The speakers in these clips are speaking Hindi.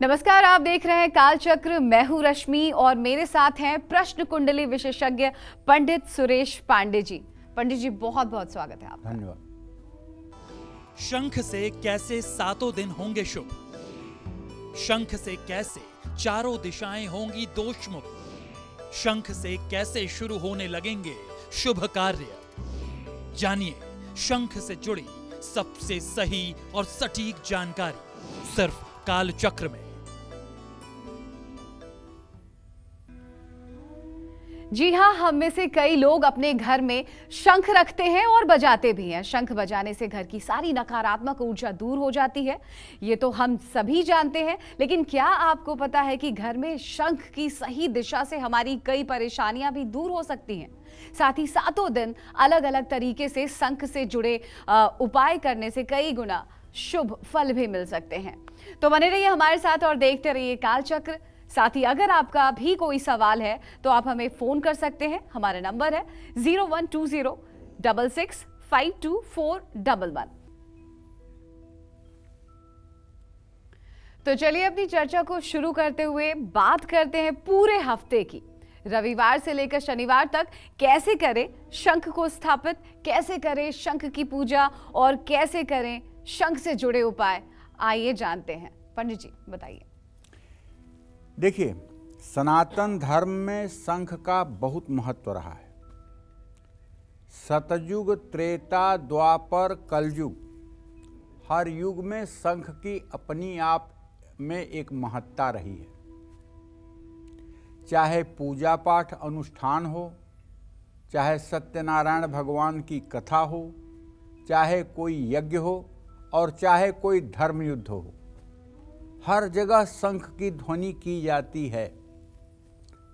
नमस्कार, आप देख रहे हैं कालचक्र। मैं हूं रश्मि और मेरे साथ हैं प्रश्न कुंडली विशेषज्ञ पंडित सुरेश पांडे जी। पंडित जी, बहुत बहुत स्वागत है आपका। धन्यवाद। शंख से कैसे 7 दिन होंगे शुभ, शंख से कैसे चारों दिशाएं होंगी दोषमुक्त, शंख से कैसे शुरू होने लगेंगे शुभ कार्य। जानिए शंख से जुड़ी सबसे सही और सटीक जानकारी सिर्फ कालचक्र में। जी हाँ, हम में से कई लोग अपने घर में शंख रखते हैं और बजाते भी हैं। शंख बजाने से घर की सारी नकारात्मक ऊर्जा दूर हो जाती है, ये तो हम सभी जानते हैं। लेकिन क्या आपको पता है कि घर में शंख की सही दिशा से हमारी कई परेशानियां भी दूर हो सकती हैं। साथ ही 7 दिन अलग अलग तरीके से शंख से जुड़े उपाय करने से कई गुना शुभ फल भी मिल सकते हैं। तो बने रहिए हमारे साथ और देखते रहिए कालचक्र। साथ ही अगर आपका भी कोई सवाल है तो आप हमें फोन कर सकते हैं। हमारा नंबर है 0120665241। तो चलिए अपनी चर्चा को शुरू करते हुए बात करते हैं पूरे हफ्ते की। रविवार से लेकर शनिवार तक कैसे करें शंख को स्थापित, कैसे करें शंख की पूजा और कैसे करें शंख से जुड़े उपाय। आइए जानते हैं। पंडित जी बताइए। देखिए, सनातन धर्म में शंख का बहुत महत्व रहा है। सतयुग, त्रेता, द्वापर, कलयुग, हर युग में शंख की अपनी आप में एक महत्ता रही है। चाहे पूजा पाठ अनुष्ठान हो, चाहे सत्यनारायण भगवान की कथा हो, चाहे कोई यज्ञ हो और चाहे कोई धर्म युद्ध हो, हर जगह शंख की ध्वनि की जाती है।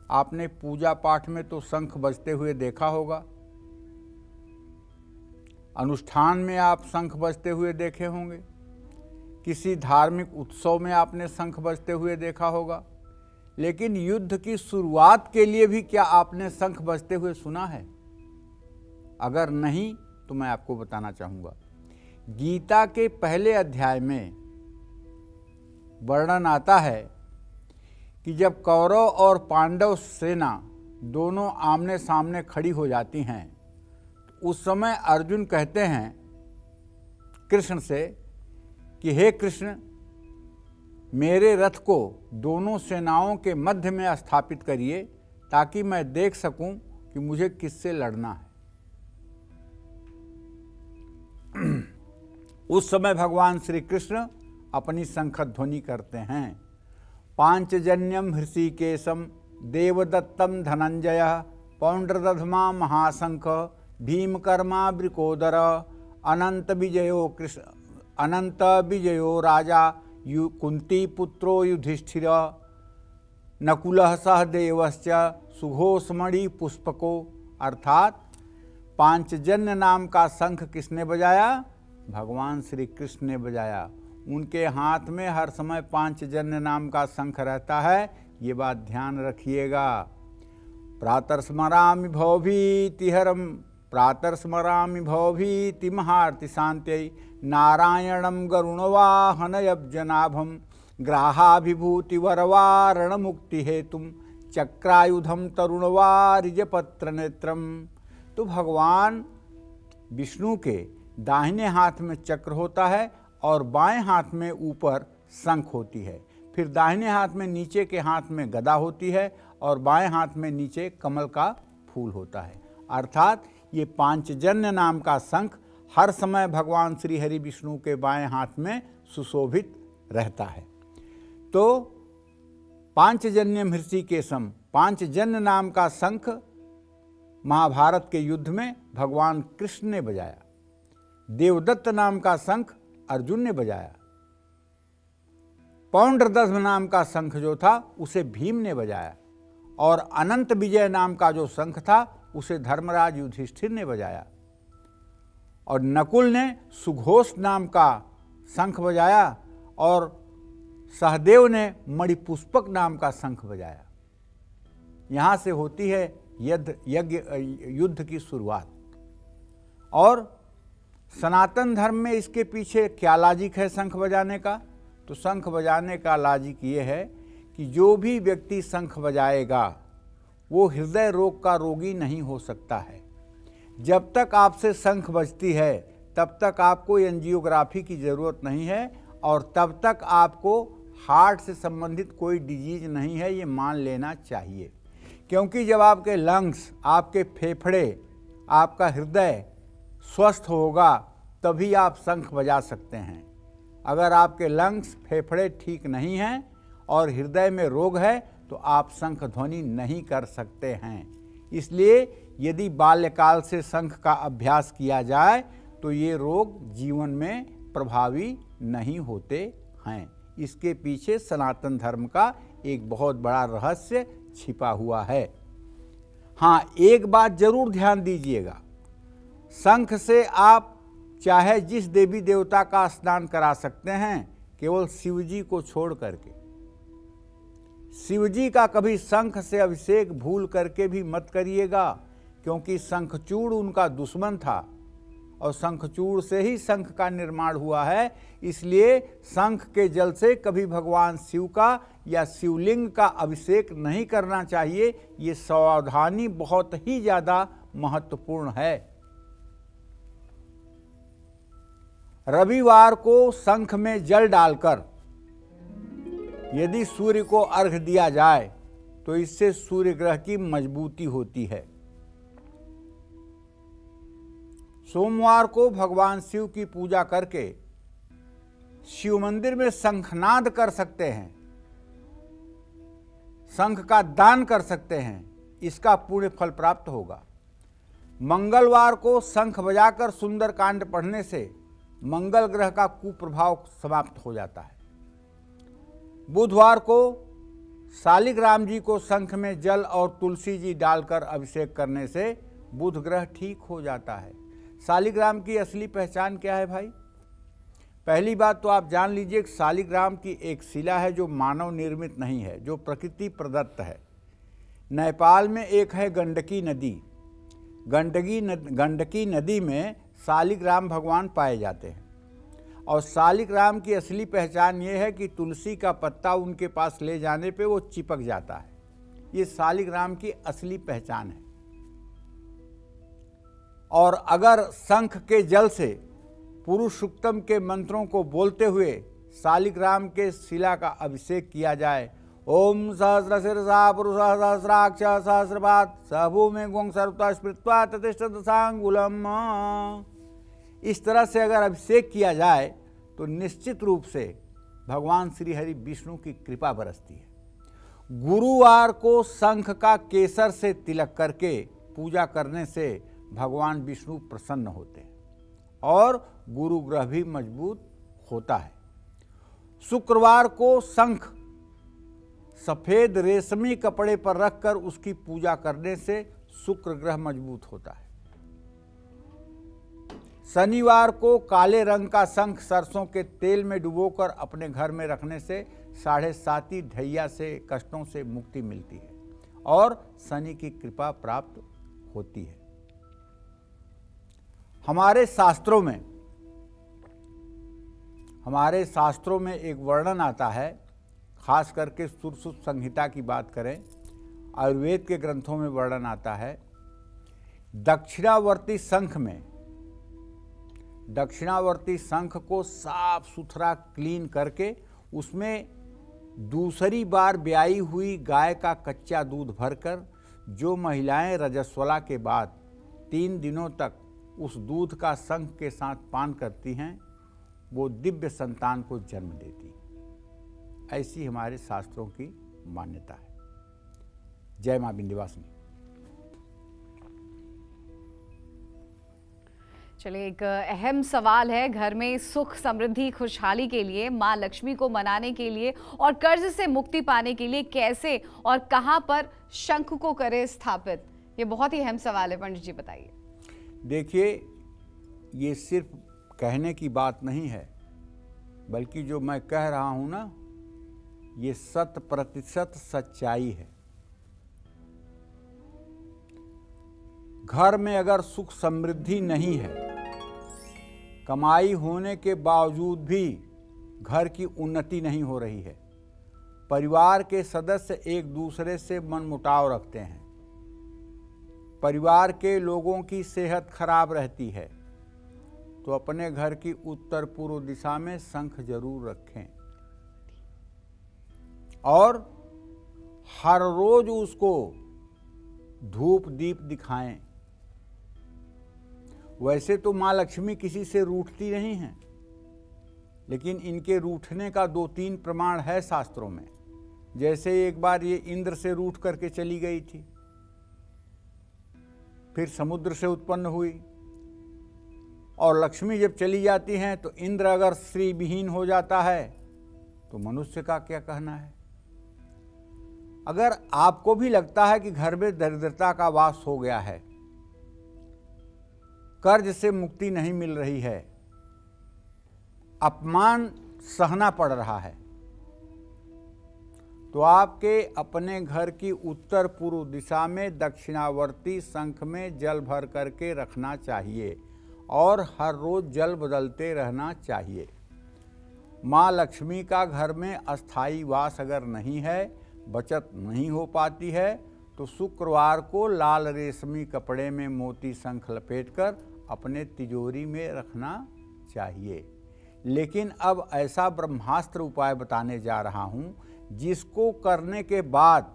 आपने पूजा पाठ में तो शंख बजते हुए देखा होगा, अनुष्ठान में आप शंख बजते हुए देखे होंगे, किसी धार्मिक उत्सव में आपने शंख बजते हुए देखा होगा। लेकिन युद्ध की शुरुआत के लिए भी क्या आपने शंख बजते हुए सुना है? अगर नहीं तो मैं आपको बताना चाहूँगा। गीता के पहले अध्याय में वर्णन आता है कि जब कौरव और पांडव सेना दोनों आमने सामने खड़ी हो जाती हैं तो उस समय अर्जुन कहते हैं कृष्ण से कि हे कृष्ण, मेरे रथ को दोनों सेनाओं के मध्य में स्थापित करिए ताकि मैं देख सकूं कि मुझे किससे लड़ना है। उस समय भगवान श्री कृष्ण अपनी शंख ध्वनि करते हैं। पांचजन्यम हृषिकेशम देवदत्तम धनंजय पौंड्रदधमा महाशंख भीमकर्मा वृकोदर अनंत विजयो राजा कुंती पुत्रो युधिष्ठिर नकुलः सह देवश्च सुघोषमणि पुष्पको। अर्थात पांचजन्य नाम का शंख किसने बजाया? भगवान श्री कृष्ण ने बजाया। उनके हाथ में हर समय पांचजन्य नाम का शंख रहता है, ये बात ध्यान रखिएगा। प्रातर्स्मरामि भवभीतिहरम प्रातर्स्मरामि भवभीति महारति शांत्यै नारायणं गरुणवाहनयब्जनाभं ग्राहाभिभूति वरवारण मुक्ति हेतुम चक्रायुधम तरुणवारिजपत्र नेत्रम। तो भगवान विष्णु के दाहिने हाथ में चक्र होता है और बाएं हाथ में ऊपर शंख होती है। फिर दाहिने हाथ में नीचे के हाथ में गदा होती है और बाएं हाथ में नीचे कमल का फूल होता है। अर्थात ये पांचजन्य नाम का शंख हर समय भगवान श्री हरि विष्णु के बाएं हाथ में सुशोभित रहता है। तो पांचजन्यम हृषिकेशम, पांचजन्य नाम का शंख महाभारत के युद्ध में भगवान कृष्ण ने बजाया। देवदत्त नाम का शंख अर्जुन ने बजाया। पौंड्रदध नाम का शंख जो था उसे भीम ने बजाया और अनंत विजय नाम का जो शंख था उसे धर्मराज युधिष्ठिर ने बजाया। और नकुल ने सुघोष नाम का शंख बजाया और सहदेव ने मणिपुष्पक नाम का शंख बजाया। यहाँ से होती है युद्ध की शुरुआत। और सनातन धर्म में इसके पीछे क्या लॉजिक है शंख बजाने का? तो शंख बजाने का लॉजिक ये है कि जो भी व्यक्ति शंख बजाएगा वो हृदय रोग का रोगी नहीं हो सकता है। जब तक आपसे शंख बजती है तब तक आपको एंजियोग्राफी की ज़रूरत नहीं है और तब तक आपको हार्ट से संबंधित कोई डिजीज नहीं है, ये मान लेना चाहिए। क्योंकि जब आपके लंग्स, आपके फेफड़े, आपका हृदय स्वस्थ होगा तभी आप शंख बजा सकते हैं। अगर आपके लंग्स, फेफड़े ठीक नहीं हैं और हृदय में रोग है तो आप शंख ध्वनि नहीं कर सकते हैं। इसलिए यदि बाल्यकाल से शंख का अभ्यास किया जाए तो ये रोग जीवन में प्रभावी नहीं होते हैं। इसके पीछे सनातन धर्म का एक बहुत बड़ा रहस्य छिपा हुआ है। हाँ, एक बात जरूर ध्यान दीजिएगा, शंख से आप चाहे जिस देवी देवता का स्नान करा सकते हैं, केवल शिव जी को छोड़ करके। शिव जी का कभी शंख से अभिषेक भूल करके भी मत करिएगा, क्योंकि शंखचूड़ उनका दुश्मन था और शंखचूड़ से ही शंख का निर्माण हुआ है। इसलिए शंख के जल से कभी भगवान शिव का या शिवलिंग का अभिषेक नहीं करना चाहिए। ये सावधानी बहुत ही ज़्यादा महत्वपूर्ण है। रविवार को शंख में जल डालकर यदि सूर्य को अर्घ्य दिया जाए तो इससे सूर्य ग्रह की मजबूती होती है। सोमवार को भगवान शिव की पूजा करके शिव मंदिर में शंखनाद कर सकते हैं, शंख का दान कर सकते हैं, इसका पुण्य फल प्राप्त होगा। मंगलवार को शंख बजाकर सुंदरकांड पढ़ने से मंगल ग्रह का कुप्रभाव समाप्त हो जाता है। बुधवार को शालिग्राम जी को शंख में जल और तुलसी जी डालकर अभिषेक करने से बुध ग्रह ठीक हो जाता है। शालिग्राम की असली पहचान क्या है भाई? पहली बात तो आप जान लीजिए कि शालिग्राम की एक शिला है जो मानव निर्मित नहीं है, जो प्रकृति प्रदत्त है। नेपाल में एक है गंडकी नदी। गंडकी नदी में शालिग्राम भगवान पाए जाते हैं और शालिग्राम की असली पहचान ये है कि तुलसी का पत्ता उनके पास ले जाने पे वो चिपक जाता है। ये शालिग्राम की असली पहचान है। और अगर शंख के जल से पुरुष सूक्तम के मंत्रों को बोलते हुए शालिग्राम के शिला का अभिषेक किया जाए, ओम सहस्रशिरसा पुरुषः सहस्राक्ष सहस्रपाद सहभूमि गुं सर्वता स्मृत्वा ततिष्ठदशांगुलम, इस तरह से अगर अभिषेक किया जाए तो निश्चित रूप से भगवान श्री हरि विष्णु की कृपा बरसती है। गुरुवार को शंख का केसर से तिलक करके पूजा करने से भगवान विष्णु प्रसन्न होते हैं और गुरु ग्रह भी मजबूत होता है। शुक्रवार को शंख सफेद रेशमी कपड़े पर रखकर उसकी पूजा करने से शुक्र ग्रह मजबूत होता है। शनिवार को काले रंग का शंख सरसों के तेल में डुबोकर अपने घर में रखने से 7.5 ढैया से कष्टों से मुक्ति मिलती है और शनि की कृपा प्राप्त होती है। हमारे शास्त्रों में एक वर्णन आता है, खास करके सुश्रुत संहिता की बात करें, आयुर्वेद के ग्रंथों में वर्णन आता है। दक्षिणावर्ती शंख को साफ सुथरा क्लीन करके उसमें दूसरी बार ब्याई हुई गाय का कच्चा दूध भरकर जो महिलाएं रजस्वला के बाद 3 दिनों तक उस दूध का शंख के साथ पान करती हैं, वो दिव्य संतान को जन्म देती हैं। ऐसी हमारे शास्त्रों की मान्यता है। जय मां विंध्यवासिनी। चलिए, एक अहम सवाल है, घर में सुख समृद्धि खुशहाली के लिए, मां लक्ष्मी को मनाने के लिए और कर्ज से मुक्ति पाने के लिए कैसे और कहां पर शंख को करें स्थापित? ये बहुत ही अहम सवाल है, पंडित जी बताइए। देखिए, ये सिर्फ कहने की बात नहीं है, बल्कि जो मैं कह रहा हूं ना, ये 100% सच्चाई है। घर में अगर सुख समृद्धि नहीं है, कमाई होने के बावजूद भी घर की उन्नति नहीं हो रही है, परिवार के सदस्य एक दूसरे से मनमुटाव रखते हैं, परिवार के लोगों की सेहत खराब रहती है, तो अपने घर की उत्तर पूर्व दिशा में शंख जरूर रखें और हर रोज उसको धूप दीप दिखाएं। वैसे तो माँ लक्ष्मी किसी से रूठती नहीं हैं, लेकिन इनके रूठने का 2-3 प्रमाण है शास्त्रों में। जैसे एक बार ये इंद्र से रूठ करके चली गई थी, फिर समुद्र से उत्पन्न हुई, और लक्ष्मी जब चली जाती हैं तो इंद्र अगर श्री विहीन हो जाता है तो मनुष्य का क्या कहना है। अगर आपको भी लगता है कि घर में दरिद्रता का वास हो गया है, कर्ज से मुक्ति नहीं मिल रही है, अपमान सहना पड़ रहा है, तो आपके अपने घर की उत्तर पूर्व दिशा में दक्षिणावर्ती शंख में जल भर करके रखना चाहिए और हर रोज जल बदलते रहना चाहिए। माँ लक्ष्मी का घर में अस्थायी वास अगर नहीं है, बचत नहीं हो पाती है, तो शुक्रवार को लाल रेशमी कपड़े में मोती शंख लपेटकर अपने तिजोरी में रखना चाहिए। लेकिन अब ऐसा ब्रह्मास्त्र उपाय बताने जा रहा हूं जिसको करने के बाद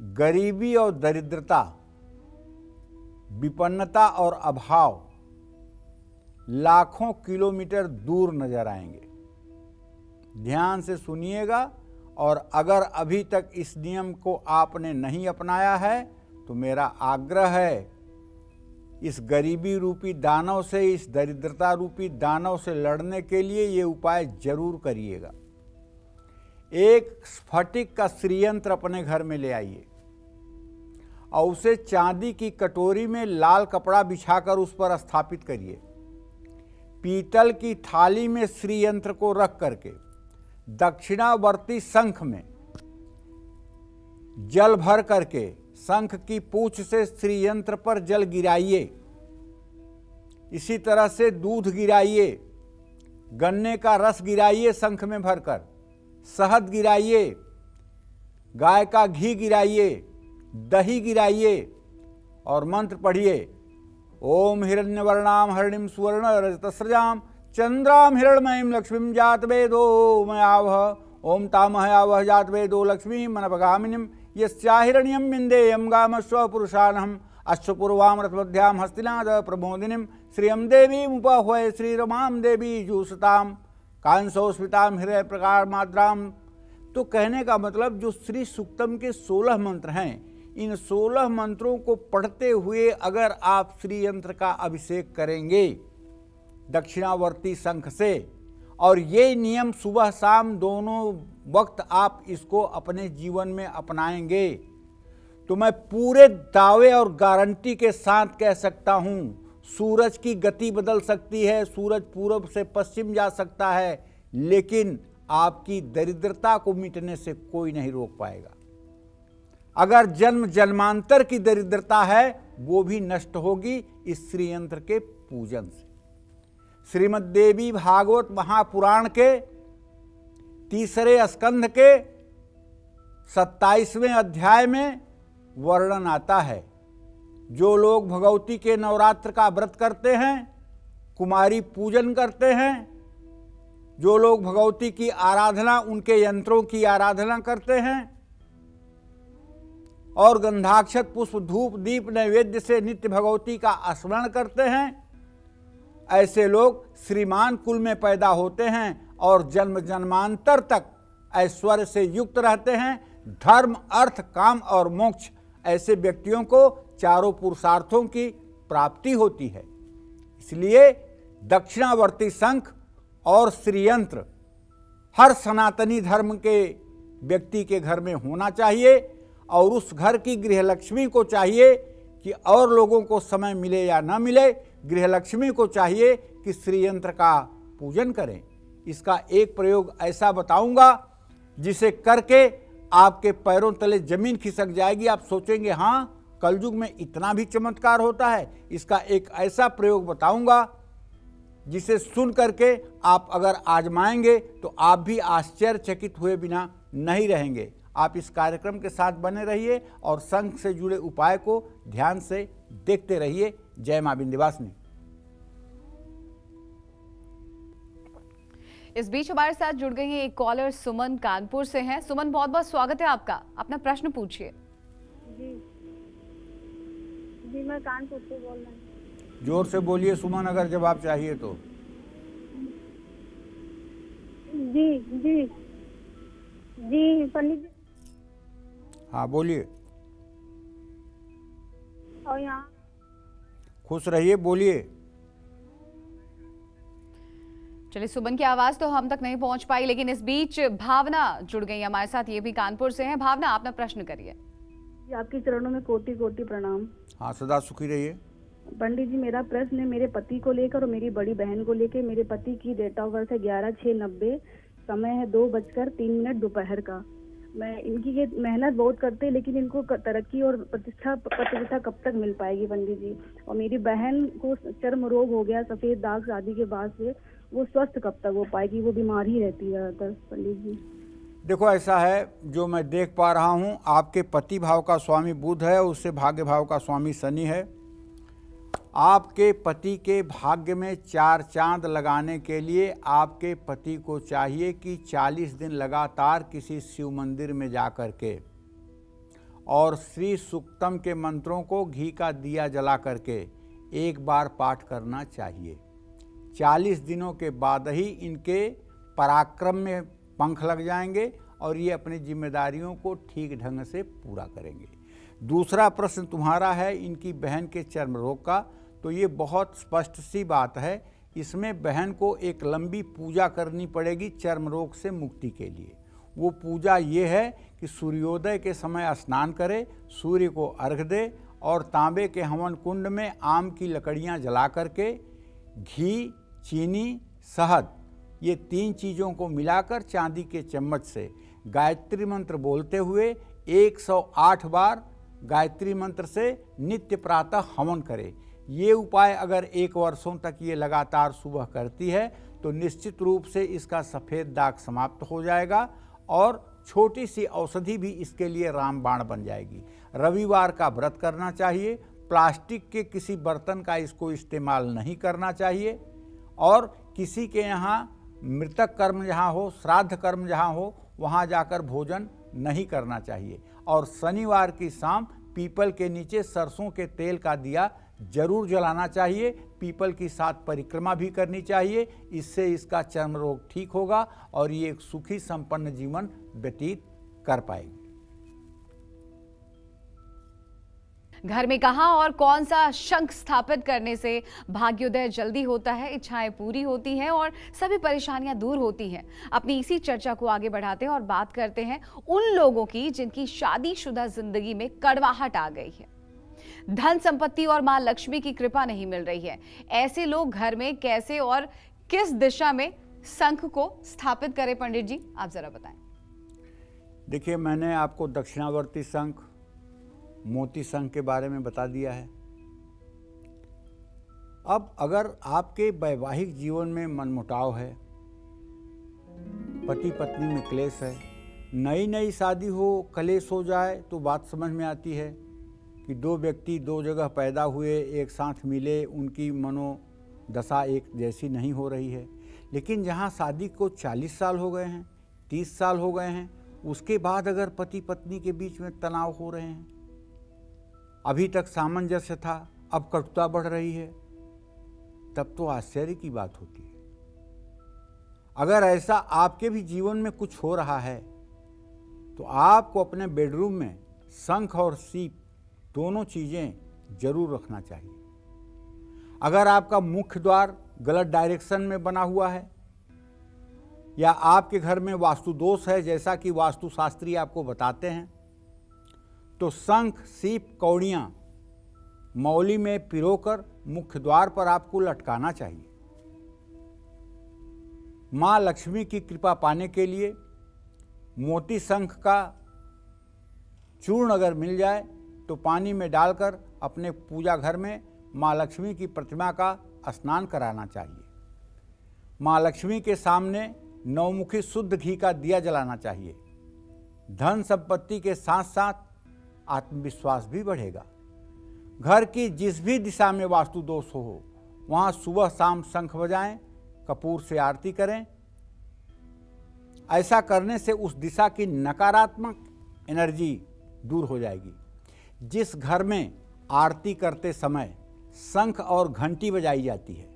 गरीबी और दरिद्रता, विपन्नता और अभाव लाखों किलोमीटर दूर नजर आएंगे। ध्यान से सुनिएगा, और अगर अभी तक इस नियम को आपने नहीं अपनाया है तो मेरा आग्रह है, इस गरीबी रूपी दानव से, इस दरिद्रता रूपी दानव से लड़ने के लिए ये उपाय जरूर करिएगा। एक स्फटिक का श्रीयंत्र अपने घर में ले आइए और उसे चांदी की कटोरी में लाल कपड़ा बिछाकर उस पर स्थापित करिए। पीतल की थाली में श्रीयंत्र को रख करके दक्षिणावर्ती शंख में जल भर करके शंख की पूंछ से श्रीयंत्र पर जल गिराइए। इसी तरह से दूध गिराइए, गन्ने का रस गिराइए शंख में भरकर, शहद गिराइए, गाय का घी गिराइए, दही गिराइए और मंत्र पढ़िए। ओम हिरण्यवर्णाम हरिणीम सुवर्ण रजतस्रजाम चंद्राम हिरण्मयीं लक्ष्मीं जात वेदो मयावह। ओम तामहयावह जात वेदो लक्ष्मी मनपगामिनीं यस्याहिरण्यं विन्देयं गामस्व पुरुषानहम् अश्वपूर्वां रथमध्यां हस्तिनाद प्रमोदिनीं श्रियं देवीम् उपह्वये श्रीरमां देवी जूसतां कांसोस्मितां हृदय प्रकार माद्राम। तो कहने का मतलब जो श्री सूक्तम के 16 मंत्र हैं, इन 16 मंत्रों को पढ़ते हुए अगर आप श्री यंत्र का अभिषेक करेंगे दक्षिणावर्ती शंख से, और ये नियम सुबह शाम दोनों वक्त आप इसको अपने जीवन में अपनाएंगे, तो मैं पूरे दावे और गारंटी के साथ कह सकता हूं, सूरज की गति बदल सकती है, सूरज पूर्व से पश्चिम जा सकता है, लेकिन आपकी दरिद्रता को मिटने से कोई नहीं रोक पाएगा। अगर जन्म जन्मांतर की दरिद्रता है वो भी नष्ट होगी इस श्री यंत्र के पूजन से। श्रीमद् देवी भागवत महापुराण के 3 स्कंध के 27वें अध्याय में वर्णन आता है, जो लोग भगवती के नवरात्र का व्रत करते हैं, कुमारी पूजन करते हैं, जो लोग भगवती की आराधना, उनके यंत्रों की आराधना करते हैं और गंधाक्षत पुष्प धूप दीप नैवेद्य से नित्य भगवती का स्मरण करते हैं, ऐसे लोग श्रीमान कुल में पैदा होते हैं और जन्म जन्मांतर तक ऐश्वर्य से युक्त रहते हैं। धर्म, अर्थ, काम और मोक्ष, ऐसे व्यक्तियों को चारों पुरुषार्थों की प्राप्ति होती है। इसलिए दक्षिणावर्ती शंख और श्रीयंत्र हर सनातनी धर्म के व्यक्ति के घर में होना चाहिए, और उस घर की गृहलक्ष्मी को चाहिए कि और लोगों को समय मिले या ना मिले, गृहलक्ष्मी को चाहिए कि श्रीयंत्र का पूजन करें। इसका एक प्रयोग ऐसा बताऊंगा जिसे करके आपके पैरों तले जमीन खिसक जाएगी। आप सोचेंगे हाँ, कलयुग में इतना भी चमत्कार होता है। इसका एक ऐसा प्रयोग बताऊंगा जिसे सुन करके आप अगर आजमाएंगे तो आप भी आश्चर्यचकित हुए बिना नहीं रहेंगे। आप इस कार्यक्रम के साथ बने रहिए और शंख से जुड़े उपाय को ध्यान से देखते रहिए। जय मां विंध्यवासिनी। इस बीच हमारे साथ जुड़ गई हैं एक कॉलर सुमन कानपुर से हैं। सुमन, बहुत बहुत स्वागत है आपका, अपना प्रश्न पूछिए। जी जी, मैं कानपुर से बोल रही हूँ। जोर से बोलिए सुमन, अगर जवाब चाहिए तो। जी जी जी पंडित जी। हाँ बोलिए। और यहाँ खुश रहिए, बोलिए। चलिए, सुमन की आवाज तो हम तक नहीं पहुंच पाई, लेकिन इस बीच भावना जुड़ गई हमारे साथ, ये भी कानपुर से हैं। भावना, अपना प्रश्न करिए। आपके चरणों में कोटि कोटि प्रणाम। हाँ, सदा सुखी रहिए। पंडित जी, मेरा प्रश्न है मेरे पति को लेकर और मेरी बड़ी बहन को लेकर। मेरे पति की डेट ऑफ बर्थ है 11/6/90, समय है 2:03 दोपहर का। मैं इनकी ये मेहनत बहुत करते हैं, लेकिन इनको तरक्की और प्रतिष्ठा कब तक मिल पाएगी पंडित जी? और मेरी बहन को चर्म रोग हो गया, सफेद दाग शादी के बाद से, वो स्वस्थ कब तक हो पाएगी? वो बीमार ही रहती है ज्यादातर पंडित जी। देखो, ऐसा है, जो मैं देख पा रहा हूँ, आपके पति भाव का स्वामी बुध है, उससे भाग्य भाव का स्वामी शनि है। आपके पति के भाग्य में 4 चांद लगाने के लिए आपके पति को चाहिए कि 40 दिन लगातार किसी शिव मंदिर में जा कर के और श्री सूक्तम के मंत्रों को घी का दिया जला करके एक बार पाठ करना चाहिए। 40 दिनों के बाद ही इनके पराक्रम में पंख लग जाएंगे और ये अपनी जिम्मेदारियों को ठीक ढंग से पूरा करेंगे। दूसरा प्रश्न तुम्हारा है इनकी बहन के चर्म रोग का, तो ये बहुत स्पष्ट सी बात है। इसमें बहन को एक लंबी पूजा करनी पड़ेगी चर्म रोग से मुक्ति के लिए। वो पूजा ये है कि सूर्योदय के समय स्नान करे, सूर्य को अर्घ दे और तांबे के हवन कुंड में आम की लकड़ियाँ जला करके घी, चीनी, शहद, ये 3 चीज़ों को मिलाकर चांदी के चम्मच से गायत्री मंत्र बोलते हुए 108 बार गायत्री मंत्र से नित्य प्रातः हवन करे। ये उपाय अगर 1 वर्षों तक ये लगातार सुबह करती है तो निश्चित रूप से इसका सफ़ेद दाग समाप्त हो जाएगा और छोटी सी औषधि भी इसके लिए रामबाण बन जाएगी। रविवार का व्रत करना चाहिए, प्लास्टिक के किसी बर्तन का इसको इस्तेमाल नहीं करना चाहिए और किसी के यहाँ मृतक कर्म जहाँ हो, श्राद्ध कर्म जहाँ हो, वहाँ जाकर भोजन नहीं करना चाहिए। और शनिवार की शाम पीपल के नीचे सरसों के तेल का दिया जरूर जलाना चाहिए। पीपल की 7 परिक्रमा भी करनी चाहिए। इससे इसका चर्म रोग ठीक होगा और ये एक सुखी संपन्न जीवन व्यतीत कर पाएगी। घर में कहाँ और कौन सा शंख स्थापित करने से भाग्योदय जल्दी होता है, इच्छाएं पूरी होती हैं और सभी परेशानियां दूर होती हैं? अपनी इसी चर्चा को आगे बढ़ाते हैं और बात करते हैं उन लोगों की जिनकी शादीशुदा जिंदगी में कड़वाहट आ गई है, धन संपत्ति और मां लक्ष्मी की कृपा नहीं मिल रही है। ऐसे लोग घर में कैसे और किस दिशा में शंख को स्थापित करें? पंडित जी, आप जरा बताएं। देखिए, मैंने आपको दक्षिणावर्ती शंख, मोती शंख के बारे में बता दिया है। अब अगर आपके वैवाहिक जीवन में मनमुटाव है, पति पत्नी में क्लेश है, नई शादी हो, कलेश हो जाए, तो बात समझ में आती है कि 2 व्यक्ति 2 जगह पैदा हुए, एक साथ मिले, उनकी मनोदशा एक जैसी नहीं हो रही है। लेकिन जहाँ शादी को 40 साल हो गए हैं, 30 साल हो गए हैं, उसके बाद अगर पति पत्नी के बीच में तनाव हो रहे हैं, अभी तक सामंजस्य था, अब कटुता बढ़ रही है, तब तो आश्चर्य की बात होती है। अगर ऐसा आपके भी जीवन में कुछ हो रहा है तो आपको अपने बेडरूम में शंख और सीप दोनों चीजें जरूर रखना चाहिए। अगर आपका मुख्य द्वार गलत डायरेक्शन में बना हुआ है या आपके घर में वास्तु दोष है, जैसा कि वास्तुशास्त्री आपको बताते हैं, तो शंख, सीप, कौड़ियाँ मौली में पिरोकर मुख्य द्वार पर आपको लटकाना चाहिए। माँ लक्ष्मी की कृपा पाने के लिए मोती शंख का चूर्ण अगर मिल जाए तो पानी में डालकर अपने पूजा घर में माँ लक्ष्मी की प्रतिमा का स्नान कराना चाहिए। माँ लक्ष्मी के सामने नौमुखी शुद्ध घी का दिया जलाना चाहिए। धन संपत्ति के साथ साथ आत्मविश्वास भी बढ़ेगा। घर की जिस भी दिशा में वास्तु दोष हो वहाँ सुबह शाम शंख बजाएं, कपूर से आरती करें। ऐसा करने से उस दिशा की नकारात्मक एनर्जी दूर हो जाएगी। जिस घर में आरती करते समय शंख और घंटी बजाई जाती है,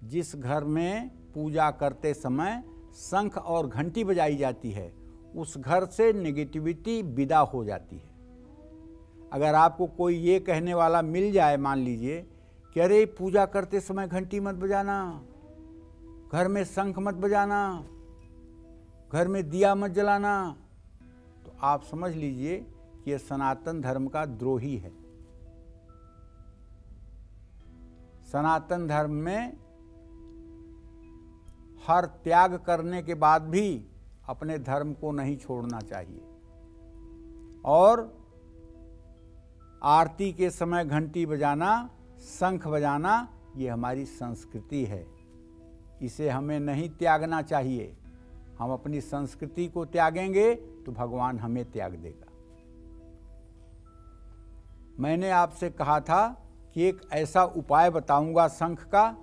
जिस घर में पूजा करते समय शंख और घंटी बजाई जाती है, उस घर से नेगेटिविटी विदा हो जाती है। अगर आपको कोई ये कहने वाला मिल जाए, मान लीजिए कि अरे पूजा करते समय घंटी मत बजाना, घर में शंख मत बजाना, घर में दिया मत जलाना, तो आप समझ लीजिए कि यह सनातन धर्म का द्रोही है। सनातन धर्म में हर त्याग करने के बाद भी अपने धर्म को नहीं छोड़ना चाहिए। और आरती के समय घंटी बजाना, शंख बजाना, ये हमारी संस्कृति है। इसे हमें नहीं त्यागना चाहिए। हम अपनी संस्कृति को त्यागेंगे तो भगवान हमें त्याग देगा। मैंने आपसे कहा था कि एक ऐसा उपाय बताऊंगा शंख का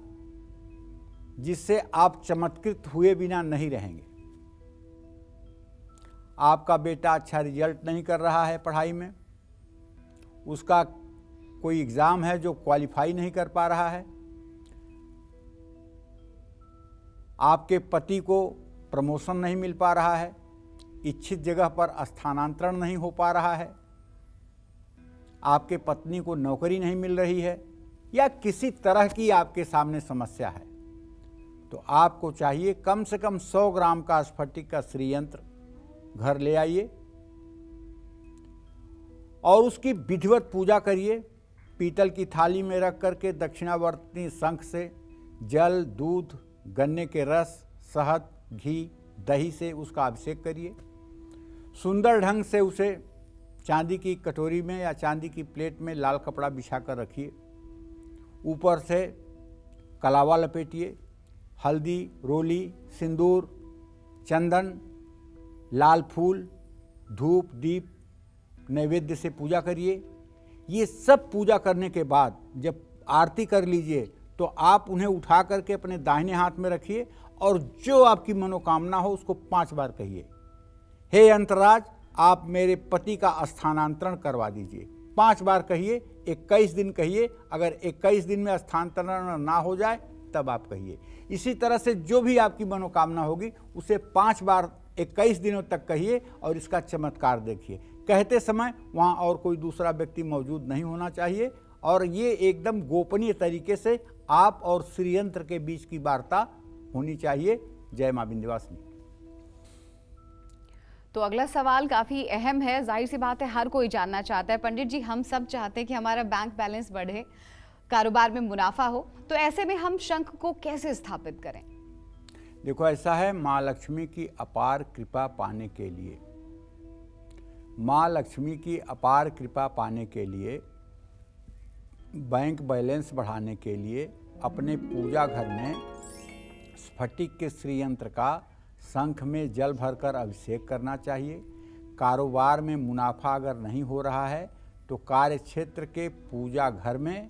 जिससे आप चमत्कृत हुए बिना नहीं रहेंगे। आपका बेटा अच्छा रिजल्ट नहीं कर रहा है पढ़ाई में, उसका कोई एग्ज़ाम है जो क्वालिफाई नहीं कर पा रहा है, आपके पति को प्रमोशन नहीं मिल पा रहा है, इच्छित जगह पर स्थानांतरण नहीं हो पा रहा है, आपके पत्नी को नौकरी नहीं मिल रही है, या किसी तरह की आपके सामने समस्या है, तो आपको चाहिए कम से कम 100 ग्राम का स्फटिक का श्रीयंत्र घर ले आइए और उसकी विधिवत पूजा करिए। पीतल की थाली में रख करके दक्षिणावर्ती शंख से जल, दूध, गन्ने के रस, शहद, घी, दही से उसका अभिषेक करिए। सुंदर ढंग से उसे चांदी की कटोरी में या चांदी की प्लेट में लाल कपड़ा बिछा कर रखिए। ऊपर से कलावा लपेटिए। हल्दी, रोली, सिंदूर, चंदन, लाल फूल, धूप, दीप, नैवेद्य से पूजा करिए। ये सब पूजा करने के बाद जब आरती कर लीजिए तो आप उन्हें उठा करके अपने दाहिने हाथ में रखिए और जो आपकी मनोकामना हो उसको 5 बार कहिए। हे अंतराज, आप मेरे पति का स्थानांतरण करवा दीजिए। 5 बार कहिए, 21 दिन कहिए। अगर 21 दिन में स्थानांतरण ना हो जाए तब आप कहिए। इसी तरह से जो भी आपकी मनोकामना होगी उसे 5 बार 21 दिनों तक कहिए और इसका चमत्कार देखिए। कहते समय वहाँ और कोई दूसरा व्यक्ति मौजूद नहीं होना चाहिए और ये एकदम गोपनीय तरीके से आप और श्रीयंत्र के बीच की वार्ता होनी चाहिए। जय मां विंध्यवासिनी। तो अगला सवाल काफी अहम है, जाहिर सी बात है हर कोई जानना चाहता है। पंडित जी, हम सब चाहते हैं कि हमारा बैंक बैलेंस बढ़े, कारोबार में मुनाफा हो, तो ऐसे में हम शंख को कैसे स्थापित करें? देखो, ऐसा है, माँ लक्ष्मी की अपार कृपा पाने के लिए, माँ लक्ष्मी की अपार कृपा पाने के लिए, बैंक बैलेंस बढ़ाने के लिए अपने पूजा घर में स्फटिक के श्रीयंत्र का शंख में जल भरकर अभिषेक करना चाहिए। कारोबार में मुनाफा अगर नहीं हो रहा है तो कार्य क्षेत्र के पूजा घर में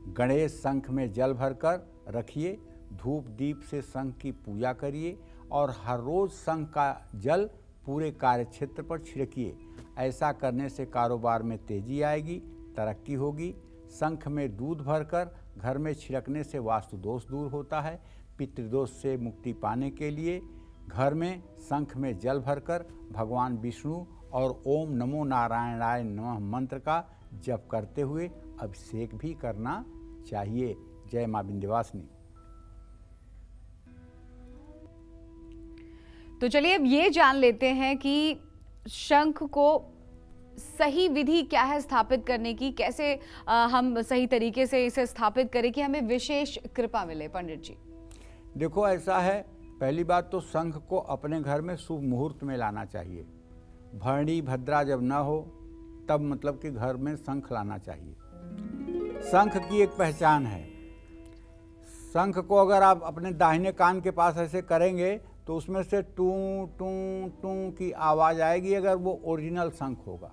गणेश शंख में जल भरकर रखिए। धूप दीप से शंख की पूजा करिए और हर रोज़ शंख का जल पूरे कार्य क्षेत्र पर छिड़किए। ऐसा करने से कारोबार में तेजी आएगी, तरक्की होगी। शंख में दूध भरकर घर में छिड़कने से वास्तु दोष दूर होता है। पितृदोष से मुक्ति पाने के लिए घर में शंख में जल भरकर भगवान विष्णु और ओम नमो नारायणाय नमः मंत्र का जप करते हुए अभिषेक भी करना चाहिए। जय मां विंध्यवासिनी। तो चलिए अब ये जान लेते हैं कि शंख को सही विधि क्या है स्थापित करने की, कैसे हम सही तरीके से इसे स्थापित करें कि हमें विशेष कृपा मिले। पंडित जी, देखो, ऐसा है, पहली बात तो शंख को अपने घर में शुभ मुहूर्त में लाना चाहिए। भरणी भद्रा जब ना हो तब मतलब कि घर में शंख लाना चाहिए। शंख की एक पहचान है, शंख को अगर आप अपने दाहिने कान के पास ऐसे करेंगे तो उसमें से टू टू टू की आवाज़ आएगी, अगर वो ओरिजिनल शंख होगा।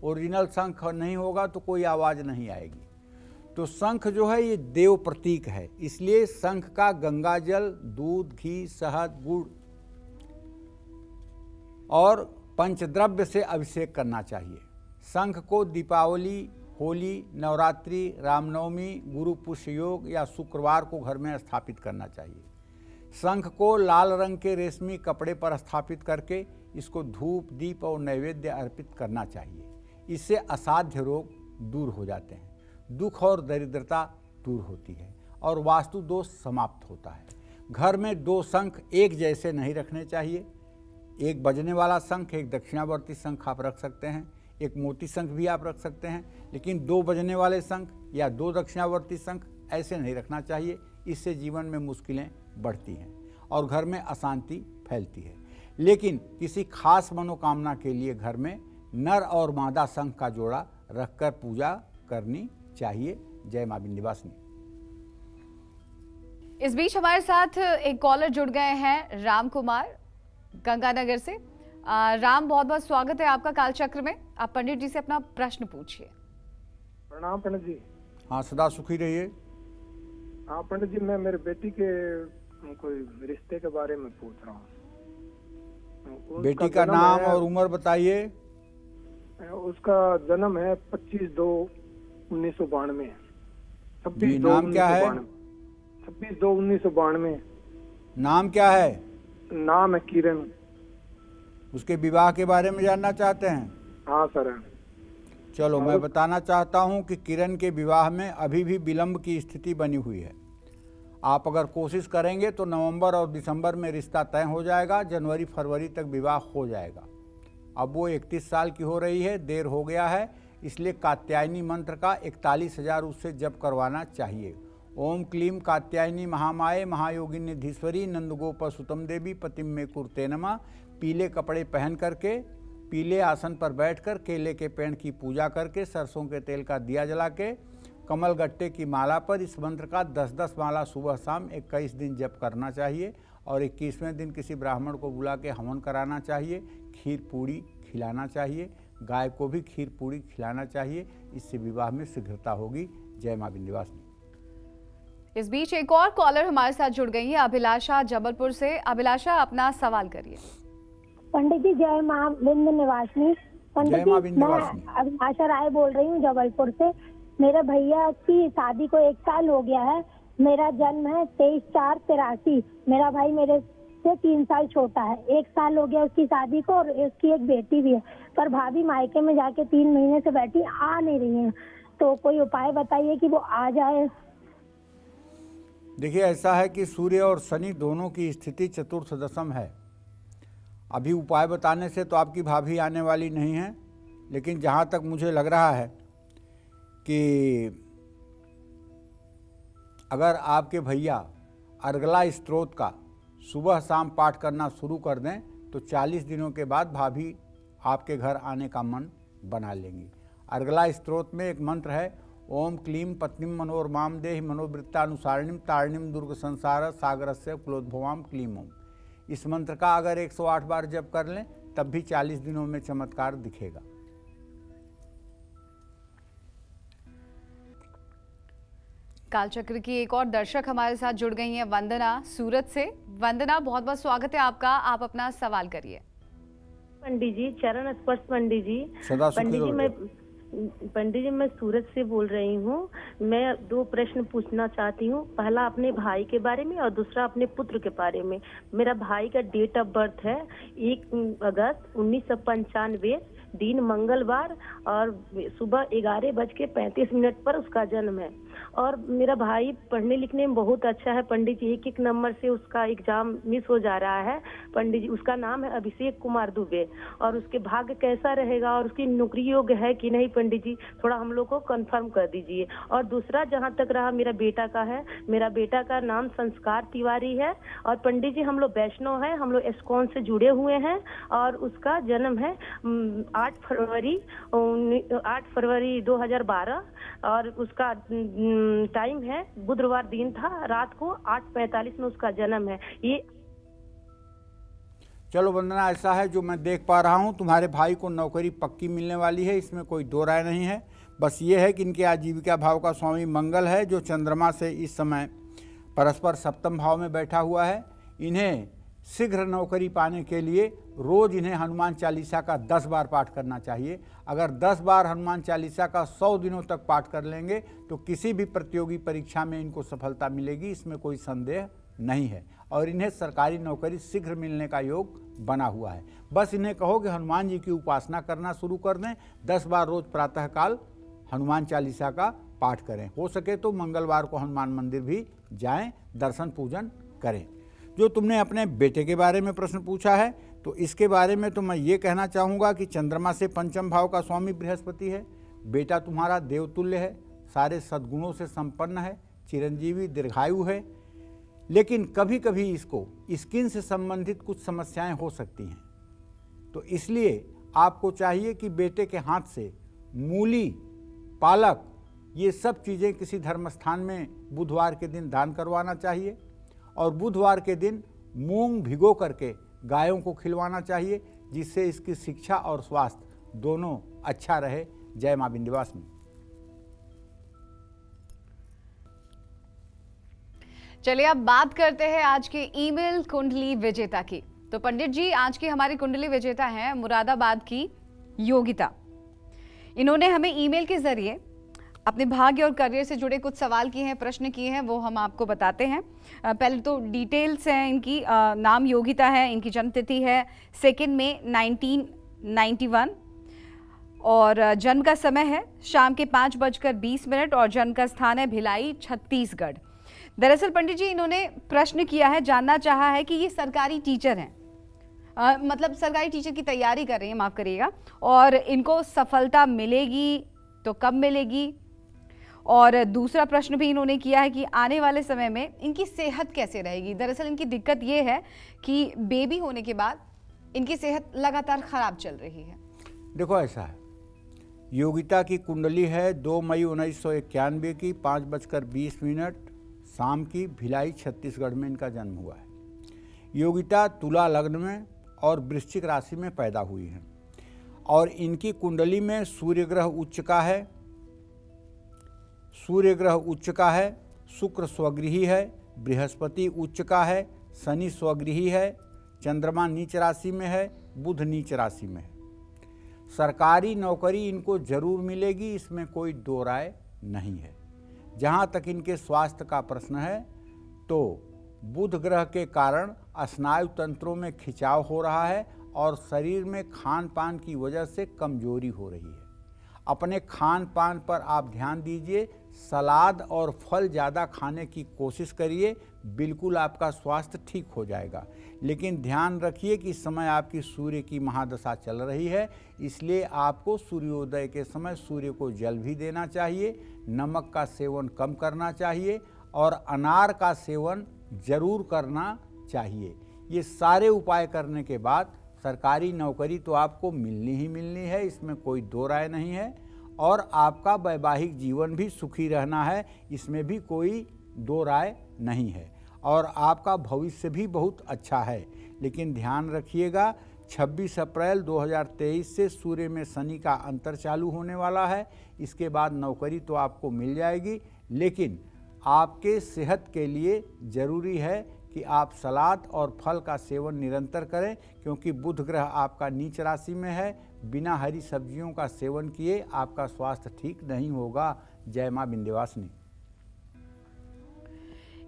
ओरिजिनल शंख नहीं होगा तो कोई आवाज़ नहीं आएगी। तो शंख जो है ये देव प्रतीक है, इसलिए शंख का गंगा जल, दूध, घी, शहद, गुड़ और पंचद्रव्य से अभिषेक करना चाहिए। शंख को दीपावली, होली, नवरात्रि, रामनवमी, गुरु पुष्य योग या शुक्रवार को घर में स्थापित करना चाहिए। शंख को लाल रंग के रेशमी कपड़े पर स्थापित करके इसको धूप, दीप और नैवेद्य अर्पित करना चाहिए। इससे असाध्य रोग दूर हो जाते हैं, दुख और दरिद्रता दूर होती है और वास्तु दोष समाप्त होता है। घर में दो शंख एक जैसे नहीं रखने चाहिए। एक बजने वाला शंख, एक दक्षिणावर्ती शंख आप रख सकते हैं, एक मोती शंख भी आप रख सकते हैं, लेकिन दो बजने वाले शंख या दो दक्षिणावर्ती शंख ऐसे नहीं रखना चाहिए। इससे जीवन में मुश्किलें बढ़ती हैं और घर में अशांति फैलती है। लेकिन किसी खास मनोकामना के लिए घर में नर और मादा शंख का जोड़ा रखकर पूजा करनी चाहिए। जय मां विंध्यवासिनी। इस बीच हमारे साथ एक कॉलर जुड़ गए हैं, राम कुमार गंगानगर से। राम, बहुत बहुत स्वागत है आपका कालचक्र में। आप पंडित जी से अपना प्रश्न पूछिए। प्रणाम पंडित जी। हाँ, सदा सुखी रहिए। हाँ पंडित जी, मैं मेरे बेटी के कोई रिश्ते के बारे में पूछ रहा हूँ। बेटी का नाम और उम्र बताइए। उसका जन्म है 25/2/1992। जी, नाम क्या है? 26/2/1992। नाम क्या है? नाम है किरण। उसके विवाह के बारे में जानना चाहते हैं? हाँ सर। चलो, मैं बताना चाहता हूं कि किरण के विवाह में अभी भी विलंब की स्थिति बनी हुई है। आप अगर कोशिश करेंगे तो नवंबर और दिसंबर में रिश्ता तय हो जाएगा, जनवरी फरवरी तक विवाह हो जाएगा। अब वो 31 साल की हो रही है, देर हो गया है, इसलिए कात्यायनी मंत्र का 41,000 उससे जप करवाना चाहिए। ओम क्लीम कात्यायनी महामाये महायोगिनीधीश्वरी नंदगोपसुतम देवी पतिम में कुर्ते नमः। पीले कपड़े पहन करके, पीले आसन पर बैठकर, केले के पेड़ की पूजा करके, सरसों के तेल का दिया जला के, कमल गट्टे की माला पर इस मंत्र का 10-10 माला सुबह शाम 21 दिन जप करना चाहिए और 21वें दिन किसी ब्राह्मण को बुला के हवन कराना चाहिए। खीर पूड़ी खिलाना चाहिए, गाय को भी खीर पूड़ी खिलाना चाहिए। इससे विवाह में शीघ्रता होगी। जय मां विंध्यवासिनी। इस बीच एक और कॉलर हमारे साथ जुड़ गई है, अभिलाषा जबलपुर से। अभिलाषा, अपना सवाल करिए। पंडित जी, जय मां विंध्यवासिनी। पंडित जी, मैं अभिलाषा राय बोल रही हूँ जबलपुर से। मेरे भैया की शादी को 1 साल हो गया है। मेरा जन्म है 23/4/83। मेरा भाई मेरे से 3 साल छोटा है। 1 साल हो गया उसकी शादी को और उसकी एक बेटी भी है, पर भाभी मायके में जाके 3 महीने से बैठी, आ नहीं रही है। तो कोई उपाय बताइए कि वो आ जाए। देखिए, ऐसा है कि सूर्य और शनि दोनों की स्थिति चतुर्थ दशम है। अभी उपाय बताने से तो आपकी भाभी आने वाली नहीं है, लेकिन जहाँ तक मुझे लग रहा है कि अगर आपके भैया अर्गला स्तोत्र का सुबह शाम पाठ करना शुरू कर दें तो 40 दिनों के बाद भाभी आपके घर आने का मन बना लेंगी। अर्गला स्तोत्र में एक मंत्र है, ओम क्लीम पत्नीम मनोरमाम देहि मनोवृत्तानुसारिणीम तारिणीम दुर्ग संसार सागरस्य कुलोद्भवाम क्लीम ओम। इस मंत्र का अगर 108 बार जप कर लें तब भी 40 दिनों में चमत्कार दिखेगा। कालचक्र की एक और दर्शक हमारे साथ जुड़ गई हैं, वंदना सूरत से। वंदना, बहुत बहुत स्वागत है आपका। आप अपना सवाल करिए। पंडित जी, चरण स्पर्श पंडित जी। सदा पंडित जी, मैं सूरत से बोल रही हूँ। मैं 2 प्रश्न पूछना चाहती हूँ। पहला अपने भाई के बारे में और दूसरा अपने पुत्र के बारे में। मेरा भाई का डेट ऑफ बर्थ है 1 अगस्त 1995, दिन मंगलवार और सुबह 11:35 पर उसका जन्म है। और मेरा भाई पढ़ने लिखने में बहुत अच्छा है पंडित जी। 1-1 नंबर से उसका एग्जाम मिस हो जा रहा है पंडित जी। उसका नाम है अभिषेक कुमार दुबे। और उसके भाग्य कैसा रहेगा और उसकी नौकरी योग्य है कि नहीं पंडित जी, थोड़ा हम लोग को कंफर्म कर दीजिए। और दूसरा जहाँ तक रहा मेरा बेटा का है, मेरा बेटा का नाम संस्कार तिवारी है। और पंडित जी, हम लोग वैष्णव हैं, हम लोग एस्कॉन से जुड़े हुए हैं। और उसका जन्म है 8 फरवरी 2012 और उसका टाइम है, बुधवार दिन था, रात को 8:45 में उसका जन्म है। ये चलो वंदना, ऐसा है जो मैं देख पा रहा हूँ, तुम्हारे भाई को नौकरी पक्की मिलने वाली है, इसमें कोई दो राय नहीं है। बस ये है कि इनके आजीविका भाव का स्वामी मंगल है, जो चंद्रमा से इस समय परस्पर सप्तम भाव में बैठा हुआ है। इन्हें शीघ्र नौकरी पाने के लिए रोज इन्हें हनुमान चालीसा का 10 बार पाठ करना चाहिए। अगर 10 बार हनुमान चालीसा का 100 दिनों तक पाठ कर लेंगे तो किसी भी प्रतियोगी परीक्षा में इनको सफलता मिलेगी, इसमें कोई संदेह नहीं है। और इन्हें सरकारी नौकरी शीघ्र मिलने का योग बना हुआ है। बस इन्हें कहो कि हनुमान जी की उपासना करना शुरू कर दें, 10 बार रोज प्रातःकाल हनुमान चालीसा का पाठ करें। हो सके तो मंगलवार को हनुमान मंदिर भी जाएं, दर्शन पूजन करें। जो तुमने अपने बेटे के बारे में प्रश्न पूछा है, तो इसके बारे में तो मैं ये कहना चाहूँगा कि चंद्रमा से पंचम भाव का स्वामी बृहस्पति है। बेटा तुम्हारा देवतुल्य है, सारे सद्गुणों से संपन्न है, चिरंजीवी दीर्घायु है, लेकिन कभी कभी इसको स्किन से संबंधित कुछ समस्याएं हो सकती हैं। तो इसलिए आपको चाहिए कि बेटे के हाथ से मूली, पालक, ये सब चीज़ें किसी धर्म स्थान में बुधवार के दिन दान करवाना चाहिए। और बुधवार के दिन मूंग भिगो करके गायों को खिलवाना चाहिए, जिससे इसकी शिक्षा और स्वास्थ्य दोनों अच्छा रहे। जय मां विंध्यवासिनी। चलिए अब बात करते हैं आज के ईमेल कुंडली विजेता की। तो पंडित जी, आज की हमारी कुंडली विजेता हैं मुरादाबाद की योगिता। इन्होंने हमें ईमेल के जरिए अपने भाग्य और करियर से जुड़े कुछ सवाल किए हैं, प्रश्न किए हैं, वो हम आपको बताते हैं। पहले तो डिटेल्स हैं इनकी। नाम योगिता है, इनकी जन्मतिथि है 2 मई 1991 और जन्म का समय है शाम के 5:20 और जन्म का स्थान है भिलाई, छत्तीसगढ़। दरअसल पंडित जी, इन्होंने प्रश्न किया है, जानना चाहा है कि ये सरकारी टीचर हैं, मतलब सरकारी टीचर की तैयारी कर रही हैं, माफ़ करिएगा, और इनको सफलता मिलेगी तो कब मिलेगी। और दूसरा प्रश्न भी इन्होंने किया है कि आने वाले समय में इनकी सेहत कैसे रहेगी। दरअसल इनकी दिक्कत ये है कि बेबी होने के बाद इनकी सेहत लगातार खराब चल रही है। देखो ऐसा है, योगिता की कुंडली है 2 मई 1991 की 5:20 शाम की, भिलाई छत्तीसगढ़ में इनका जन्म हुआ है। योगिता तुला लग्न में और वृश्चिक राशि में पैदा हुई है और इनकी कुंडली में सूर्य ग्रह उच्च का है, शुक्र स्वगृही है, बृहस्पति उच्च का है, शनि स्वगृही है, चंद्रमा नीच राशि में है, बुध नीच राशि में है। सरकारी नौकरी इनको जरूर मिलेगी, इसमें कोई दो राय नहीं है। जहाँ तक इनके स्वास्थ्य का प्रश्न है तो बुध ग्रह के कारण स्नायु तंत्रों में खिंचाव हो रहा है और शरीर में खान पान की वजह से कमजोरी हो रही है। अपने खान पान पर आप ध्यान दीजिए, सलाद और फल ज़्यादा खाने की कोशिश करिए, बिल्कुल आपका स्वास्थ्य ठीक हो जाएगा। लेकिन ध्यान रखिए कि इस समय आपकी सूर्य की महादशा चल रही है, इसलिए आपको सूर्योदय के समय सूर्य को जल भी देना चाहिए, नमक का सेवन कम करना चाहिए और अनार का सेवन जरूर करना चाहिए। ये सारे उपाय करने के बाद सरकारी नौकरी तो आपको मिलनी ही मिलनी है, इसमें कोई दो राय नहीं है। और आपका वैवाहिक जीवन भी सुखी रहना है, इसमें भी कोई दो राय नहीं है। और आपका भविष्य भी बहुत अच्छा है। लेकिन ध्यान रखिएगा, 26 अप्रैल 2023 से सूर्य में शनि का अंतर चालू होने वाला है। इसके बाद नौकरी तो आपको मिल जाएगी, लेकिन आपके सेहत के लिए ज़रूरी है कि आप सलाद और फल का सेवन निरंतर करें, क्योंकि बुध ग्रह आपका नीच राशि में है। बिना हरी सब्जियों का सेवन किए आपका स्वास्थ्य ठीक नहीं होगा। जय मां विंध्यवासिनी।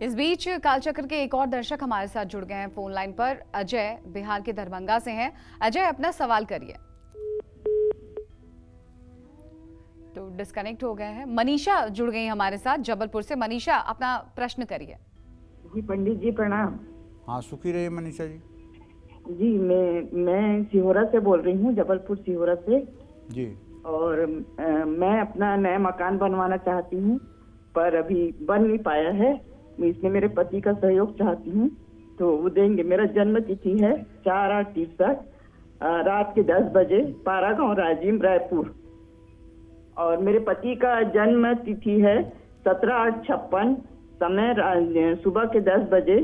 इस बीच कालचक्र के एक और दर्शक हमारे साथ जुड़ गए हैं फोन लाइन पर। अजय बिहार के दरभंगा से हैं। अजय, अपना सवाल करिए। तो डिस्कनेक्ट हो गए हैं। मनीषा जुड़ गई हमारे साथ जबलपुर से। मनीषा, अपना प्रश्न करिए। जी पंडित जी प्रणाम। हाँ, सुखी रहिए मनीषा जी। जी मैं सिहोरा से बोल रही हूँ, जबलपुर सिहोरा से जी। और मैं अपना नया मकान बनवाना चाहती हूँ, पर अभी बन नहीं पाया है। इसमें मेरे पति का सहयोग चाहती हूँ, तो वो देंगे। मेरा जन्म तिथि है 4/8/63 रात के 10 बजे, पारा गाँव, राजिम, रायपुर। और मेरे पति का जन्म तिथि है 17/8/56, समय सुबह के 10 बजे,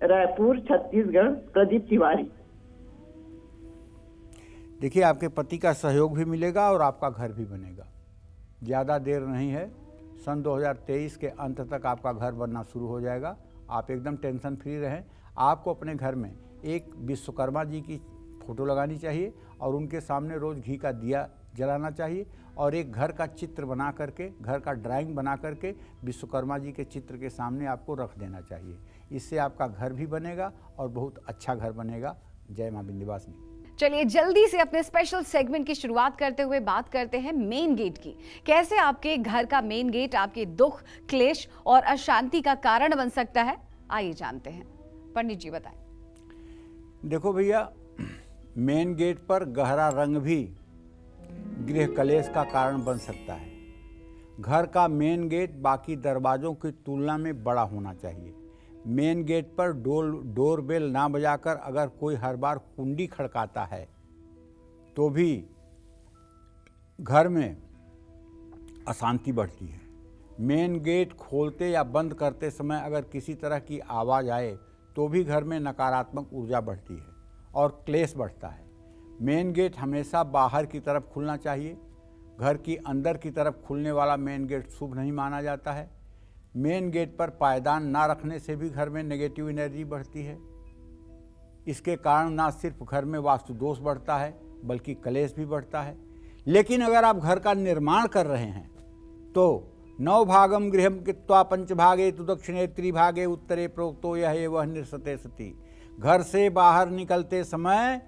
रायपुर छत्तीसगढ़, प्रदीप तिवारी। देखिए, आपके पति का सहयोग भी मिलेगा और आपका घर भी बनेगा। ज़्यादा देर नहीं है, सन 2023 के अंत तक आपका घर बनना शुरू हो जाएगा। आप एकदम टेंशन फ्री रहें। आपको अपने घर में एक विश्वकर्मा जी की फ़ोटो लगानी चाहिए और उनके सामने रोज़ घी का दिया जलाना चाहिए और एक घर का चित्र बना करके, घर का ड्राइंग बना करके विश्वकर्मा जी के चित्र के सामने आपको रख देना चाहिए। इससे आपका घर भी बनेगा और बहुत अच्छा घर बनेगा। जय मां विंध्यवासिनी। चलिए जल्दी से अपने स्पेशल सेगमेंट की शुरुआत करते हुए बात करते हैं मेन गेट की। कैसे आपके घर का मेन गेट आपके दुख, क्लेश और अशांति का कारण बन सकता है, आइए जानते हैं। पंडित जी बताएं। देखो भैया, मेन गेट पर गहरा रंग भी गृह कलेश का कारण बन सकता है। घर का मेन गेट बाकी दरवाजों की तुलना में बड़ा होना चाहिए। मेन गेट पर डोर बेल ना बजाकर अगर कोई हर बार कुंडी खड़काता है तो भी घर में अशांति बढ़ती है। मेन गेट खोलते या बंद करते समय अगर किसी तरह की आवाज़ आए तो भी घर में नकारात्मक ऊर्जा बढ़ती है और क्लेश बढ़ता है। मेन गेट हमेशा बाहर की तरफ खुलना चाहिए। घर की अंदर की तरफ खुलने वाला मेन गेट शुभ नहीं माना जाता है। मेन गेट पर पायदान ना रखने से भी घर में नेगेटिव एनर्जी बढ़ती है। इसके कारण ना सिर्फ घर में वास्तु दोष बढ़ता है बल्कि कलेश भी बढ़ता है। लेकिन अगर आप घर का निर्माण कर रहे हैं तो 9 भागम गृहम कृत्वा पंचभागे तु दक्षिणे त्रिभागे उत्तरे प्रोक्तो यह वह निरसते सती। घर से बाहर निकलते समय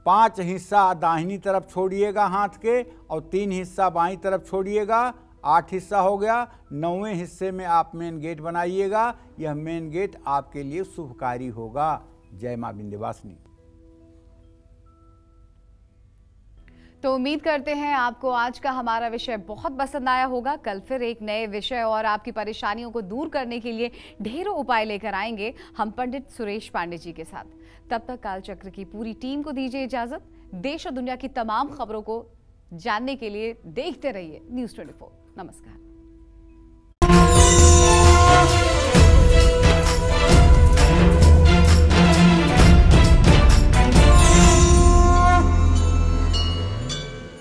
5 हिस्सा दाहिनी तरफ छोड़िएगा हाथ के और 3 हिस्सा बाईं तरफ छोड़िएगा। 8 हिस्सा हो गया। 9वें हिस्से में आप मेन गेट बनाइएगा। यह मेन गेट आपके लिए शुभकारी होगा। जय मां विंध्यवासिनी। तो उम्मीद करते हैं आपको आज का हमारा विषय बहुत पसंद आया होगा। कल फिर एक नए विषय और आपकी परेशानियों को दूर करने के लिए ढेरों उपाय लेकर आएंगे हम पंडित सुरेश पांडे जी के साथ। तब तक कालचक्र की पूरी टीम को दीजिए इजाजत। देश और दुनिया की तमाम खबरों को जानने के लिए देखते रहिए News 24। नमस्कार।